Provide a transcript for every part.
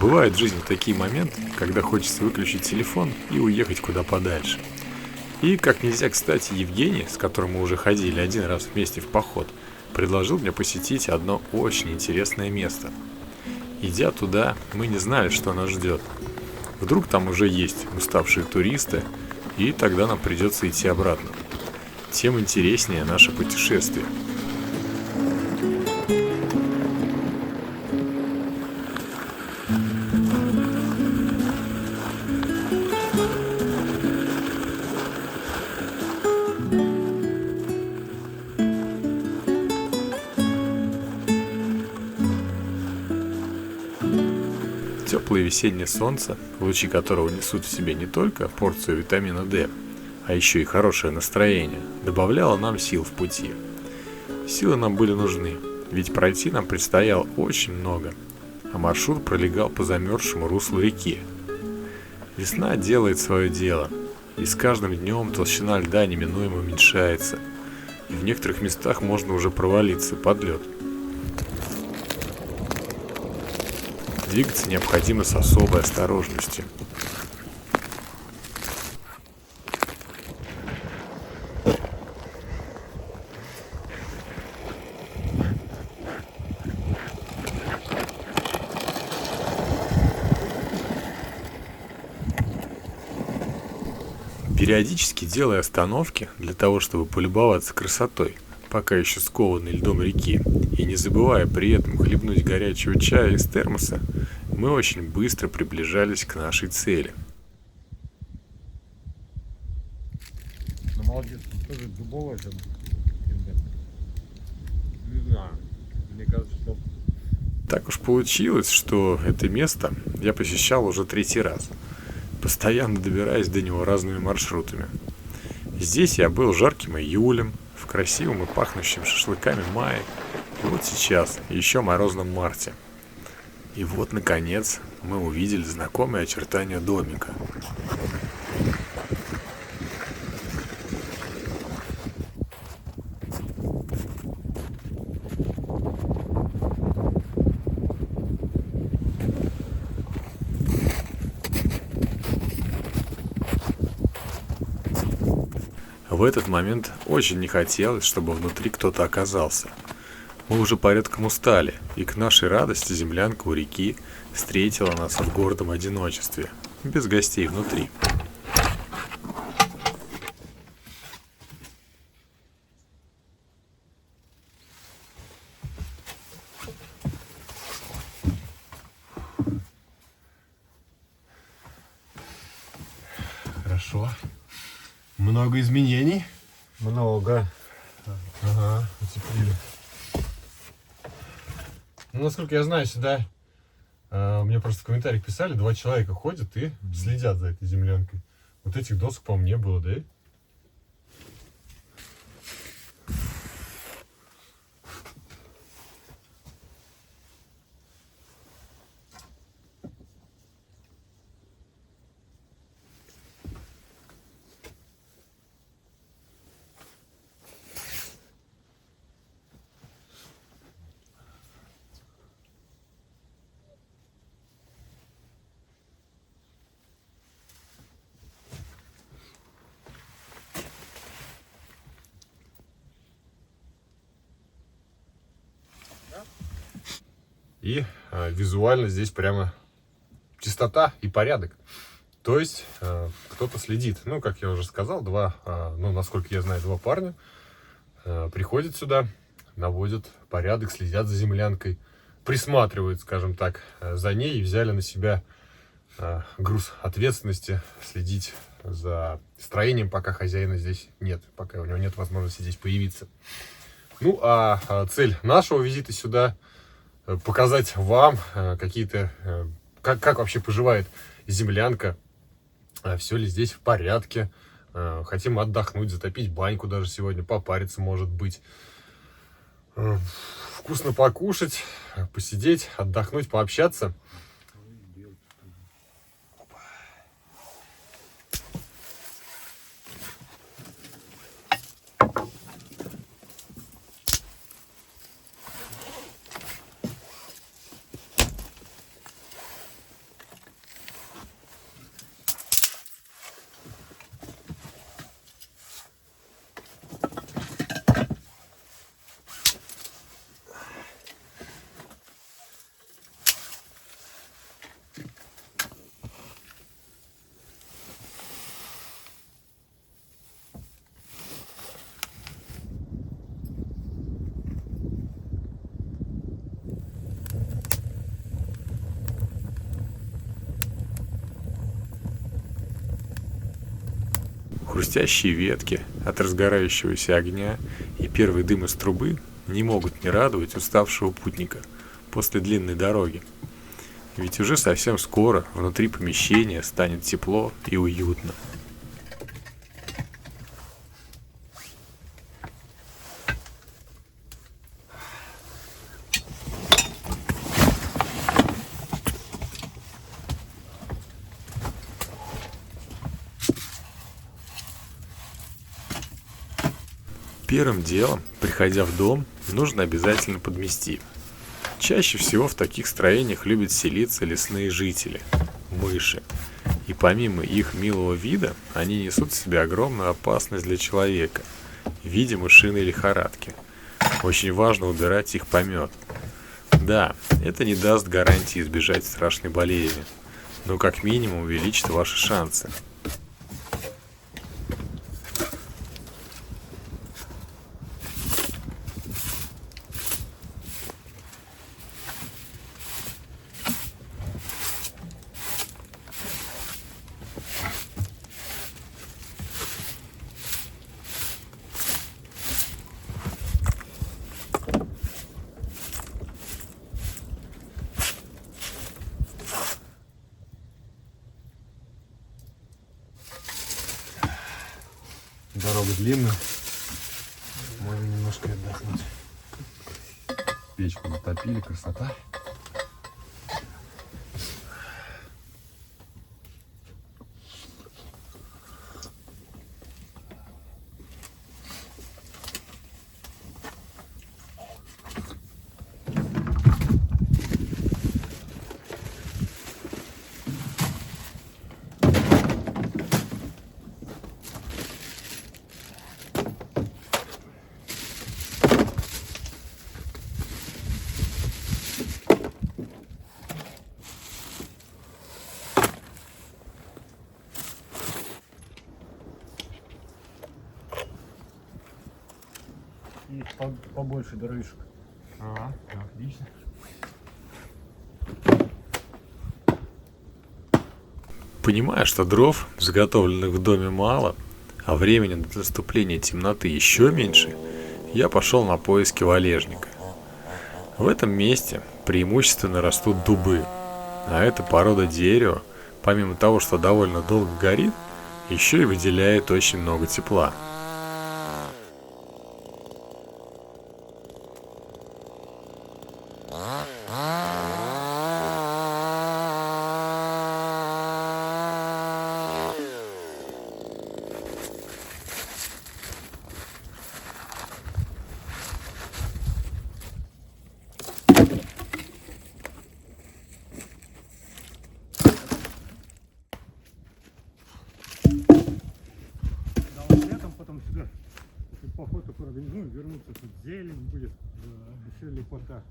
Бывают в жизни такие моменты, когда хочется выключить телефон и уехать куда подальше. И как нельзя кстати, Евгений, с которым мы уже ходили один раз вместе в поход, предложил мне посетить одно очень интересное место. Идя туда, мы не знали, что нас ждет. Вдруг там уже есть уставшие туристы, и тогда нам придется идти обратно. Тем интереснее наше путешествие. Теплое весеннее солнце, лучи которого несут в себе не только порцию витамина D, а еще и хорошее настроение, добавляло нам сил в пути. Силы нам были нужны, ведь пройти нам предстояло очень много, а маршрут пролегал по замерзшему руслу реки. Весна делает свое дело, и с каждым днем толщина льда неминуемо уменьшается, и в некоторых местах можно уже провалиться под лед. Двигаться необходимо с особой осторожностью. Периодически делая остановки для того, чтобы полюбоваться красотой, пока еще скованной льдом реки, и не забывая при этом хлебнуть горячего чая из термоса, мы очень быстро приближались к нашей цели. Ну, молодец, тоже дубовая же. Не знаю. Мне кажется, что... Так уж получилось, что это место я посещал уже третий раз, постоянно добираясь до него разными маршрутами. Здесь я был жарким июлем, в красивом и пахнущем шашлыками мае, и вот сейчас, еще морозном марте. И вот, наконец, мы увидели знакомые очертания домика. В этот момент очень не хотелось, чтобы внутри кто-то оказался. Мы уже порядком устали, и к нашей радости землянка у реки встретила нас в гордом одиночестве, без гостей внутри. Хорошо. Много изменений. Много. Ага, утеплили. Ну, насколько я знаю, сюда мне просто в комментариях писали, 2 человека ходят и следят за этой землянкой. Вот этих досок, по-моему, не было, да? И визуально здесь прямо чистота и порядок. То есть кто-то следит. Ну, как я уже сказал, насколько я знаю, 2 парня приходят сюда, наводят порядок, следят за землянкой, присматривают, скажем так, за ней и взяли на себя груз ответственности следить за строением, пока хозяина здесь нет, пока у него нет возможности здесь появиться. Ну, а цель нашего визита сюда — показать вам какие-то, как вообще поживает землянка, все ли здесь в порядке. Хотим отдохнуть, затопить баньку даже сегодня, попариться, может быть. Вкусно покушать, посидеть, отдохнуть, пообщаться. Хрустящие ветки от разгорающегося огня и первый дым из трубы не могут не радовать уставшего путника после длинной дороги. Ведь уже совсем скоро внутри помещения станет тепло и уютно. Первым делом, приходя в дом, нужно обязательно подмести. Чаще всего в таких строениях любят селиться лесные жители – мыши. И помимо их милого вида, они несут в себе огромную опасность для человека в виде мышиной лихорадки. Очень важно убирать их помет. Да, это не даст гарантии избежать страшной болезни, но как минимум увеличит ваши шансы. Дорога длинная. Можно немножко отдохнуть. Печку затопили, красота. И побольше дровишек. Ага, отлично. Понимая, что дров, заготовленных в доме, мало, а времени до наступления темноты еще меньше, я пошел на поиски валежника. В этом месте преимущественно растут дубы, а эта порода дерева, помимо того, что довольно долго горит, еще и выделяет очень много тепла. Да, вот летом потом сюда, если поход такой организуем, вернуться, тут зелень будет, еще лепота.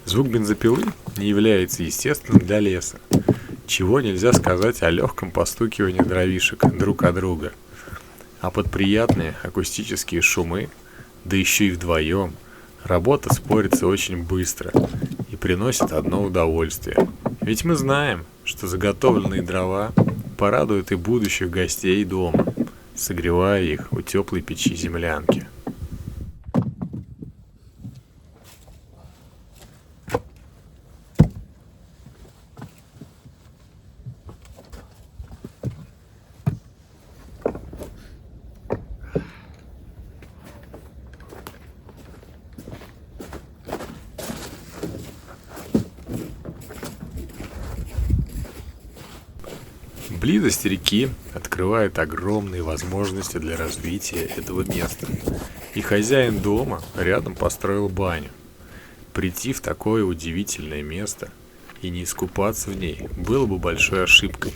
Звук бензопилы не является естественным для леса, чего нельзя сказать о легком постукивании дровишек друг от друга. А под приятные акустические шумы, да еще и вдвоем, работа спорится очень быстро и приносит одно удовольствие. Ведь мы знаем, что заготовленные дрова порадуют и будущих гостей дома, согревая их у теплой печи землянки. Близость реки открывает огромные возможности для развития этого места. И хозяин дома рядом построил баню. Прийти в такое удивительное место и не искупаться в ней было бы большой ошибкой.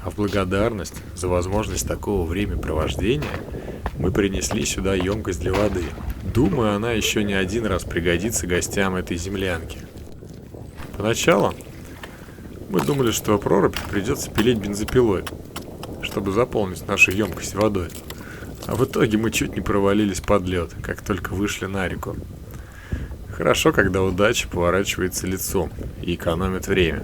А в благодарность за возможность такого времяпровождения мы принесли сюда емкость для воды. Думаю, она еще не один раз пригодится гостям этой землянки. Поначалу мы думали, что прорубь придется пилить бензопилой, чтобы заполнить нашу емкость водой. А в итоге мы чуть не провалились под лед, как только вышли на реку. Хорошо, когда удача поворачивается лицом и экономит время.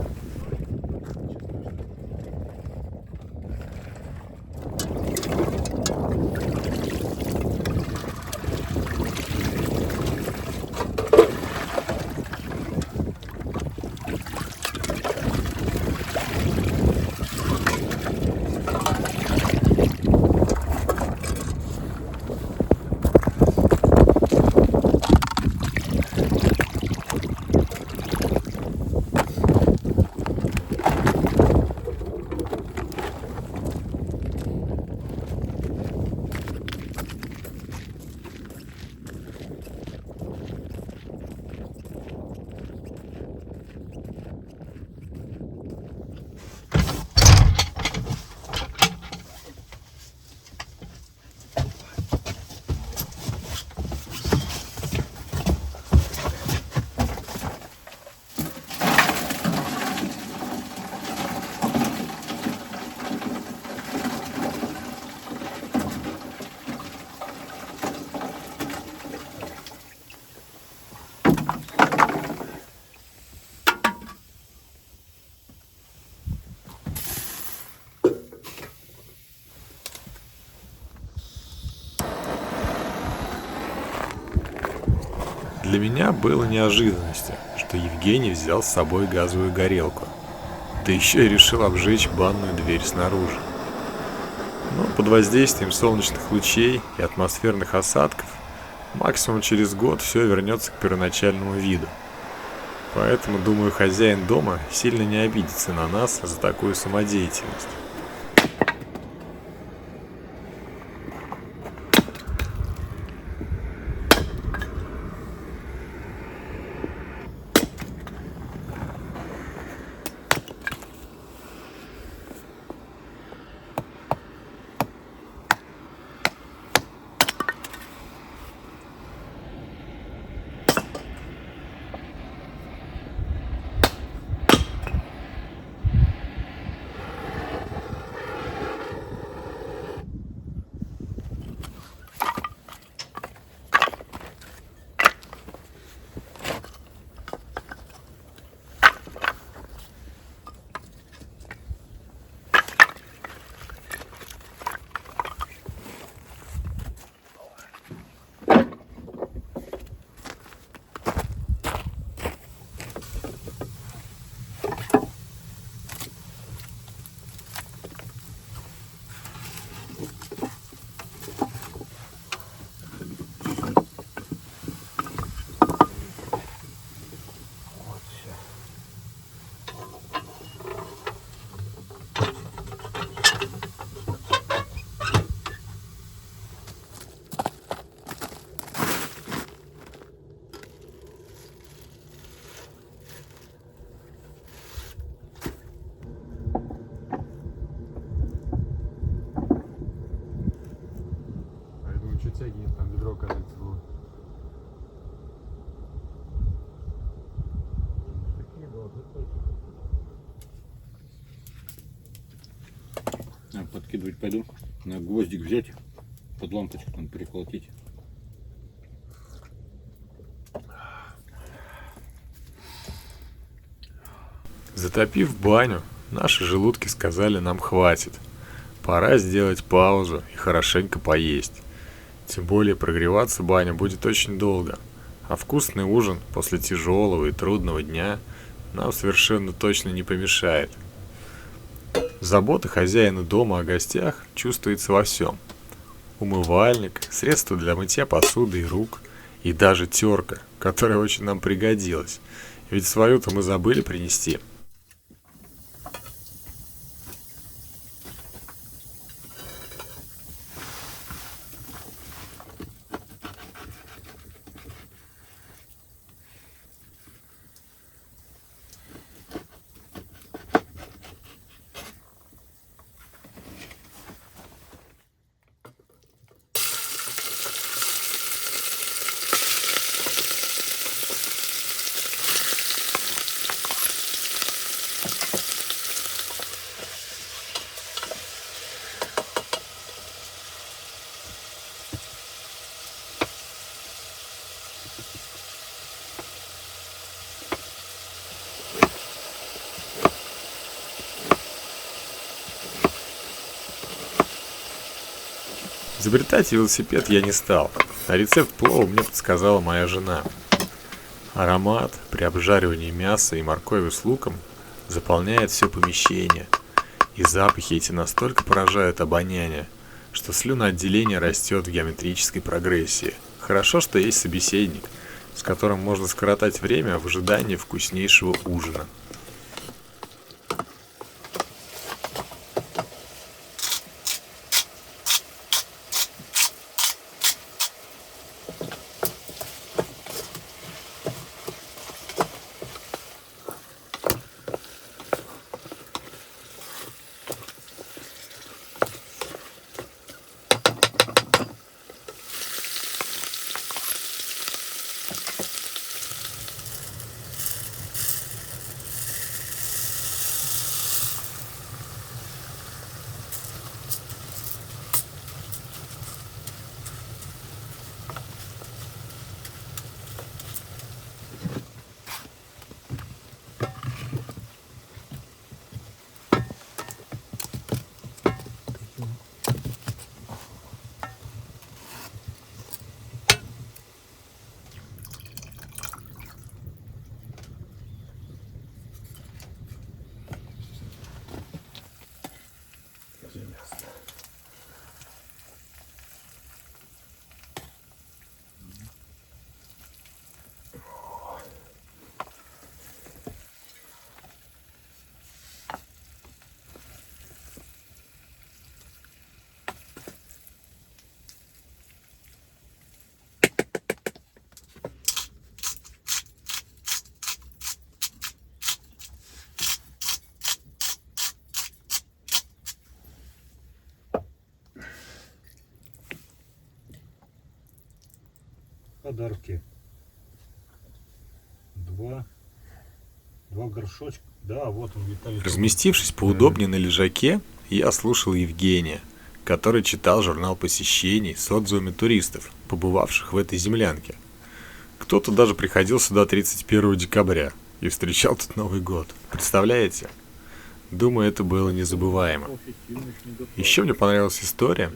Для меня было неожиданностью, что Евгений взял с собой газовую горелку, да еще и решил обжечь банную дверь снаружи. Но под воздействием солнечных лучей и атмосферных осадков максимум через год все вернется к первоначальному виду. Поэтому, думаю, хозяин дома сильно не обидится на нас за такую самодеятельность. Тяги, там ведро, оказывается, было. Подкидывать пойду. На гвоздик взять, под лампочку там приколотить. Затопив баню, наши желудки сказали нам хватит. Пора сделать паузу и хорошенько поесть. Тем более прогреваться баня будет очень долго, а вкусный ужин после тяжелого и трудного дня нам совершенно точно не помешает. Забота хозяина дома о гостях чувствуется во всем. Умывальник, средства для мытья посуды и рук, и даже терка, которая очень нам пригодилась, ведь свою-то мы забыли принести. Изобретать велосипед я не стал, а рецепт плова мне подсказала моя жена. Аромат при обжаривании мяса и моркови с луком заполняет все помещение, и запахи эти настолько поражают обоняние, что слюноотделение растет в геометрической прогрессии. Хорошо, что есть собеседник, с которым можно скоротать время в ожидании вкуснейшего ужина. Подарки. Два горшочка. Да, вот он, Виталий. Разместившись поудобнее на лежаке, я слушал Евгения, который читал журнал посещений с отзывами туристов, побывавших в этой землянке. Кто-то даже приходил сюда 31 декабря и встречал тут Новый год. Представляете? Думаю, это было незабываемо. Еще мне понравилась история,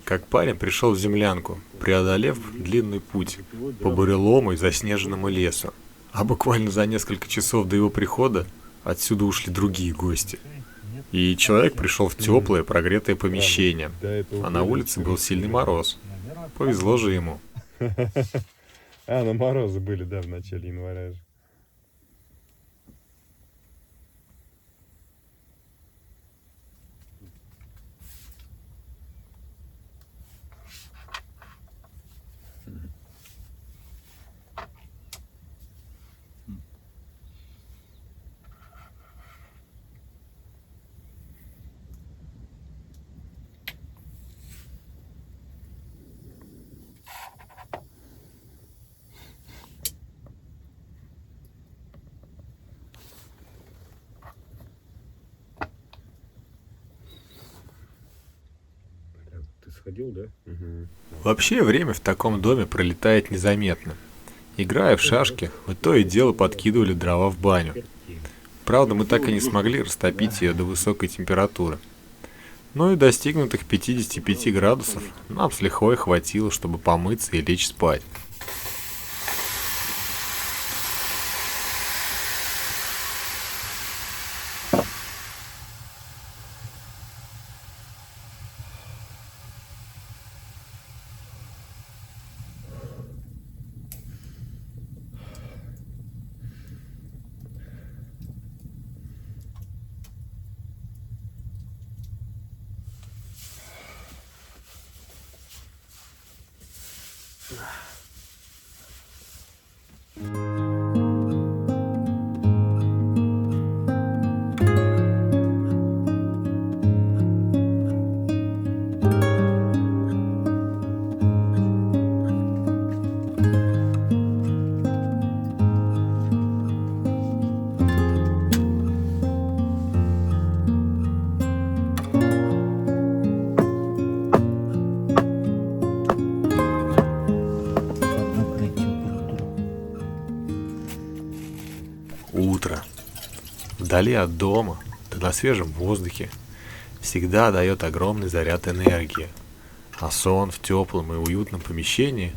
как парень пришел в землянку, преодолев длинный путь по бурелому и заснеженному лесу. А буквально за несколько часов до его прихода отсюда ушли другие гости. И человек пришел в теплое, прогретое помещение, а на улице был сильный мороз. Повезло же ему. А, на морозы были, да, в начале января же. Ты сходил, да? Вообще, время в таком доме пролетает незаметно. Играя в шашки, мы то и дело подкидывали дрова в баню. Правда, мы так и не смогли растопить ее до высокой температуры. Но и достигнутых 55 градусов нам с лихвой хватило, чтобы помыться и лечь спать. Утро. Вдали от дома, да на свежем воздухе, всегда дает огромный заряд энергии. а сон в теплом и уютном помещении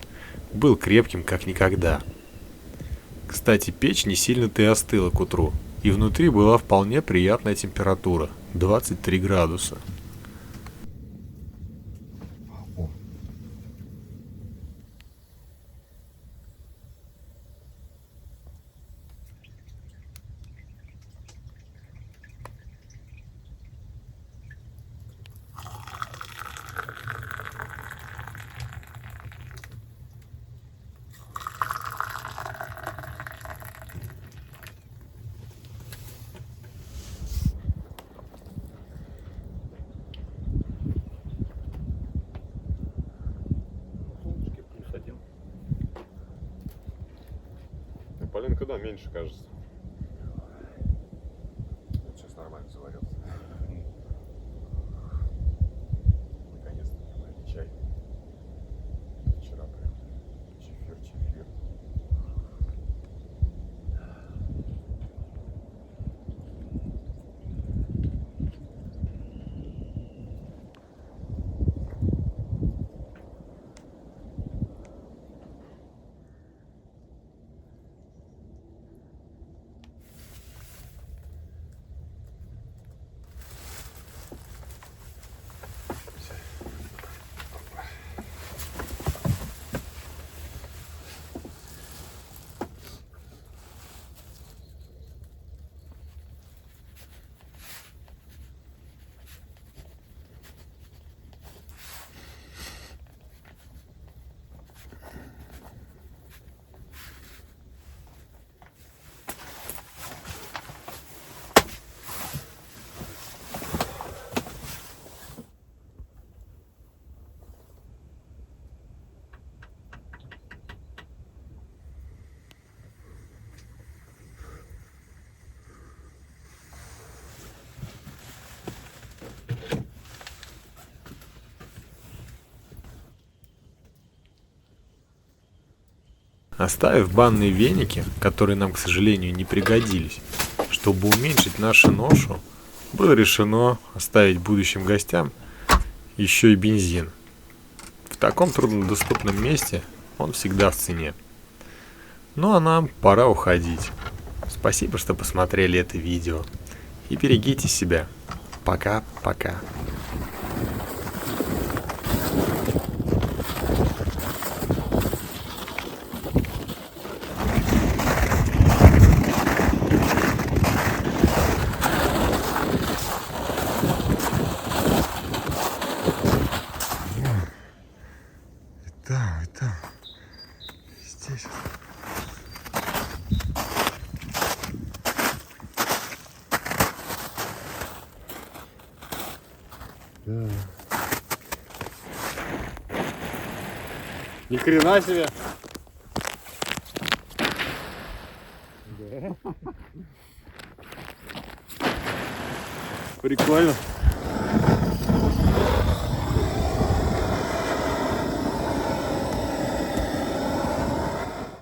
был крепким как никогда. Кстати, печь не сильно-то и остыла к утру, и внутри была вполне приятная температура – 23 градуса. +1. Полинка, да, меньше кажется. Сейчас нормально заварился. Наконец-то нормальный чай. Вчера прям чефир. Оставив банные веники, которые нам, к сожалению, не пригодились, чтобы уменьшить нашу ношу, было решено оставить будущим гостям еще и бензин. В таком труднодоступном месте он всегда в цене. Ну а нам пора уходить. Спасибо, что посмотрели это видео. И берегите себя. Пока-пока. И там. Здесь. Да. Ни хрена себе. Прикольно.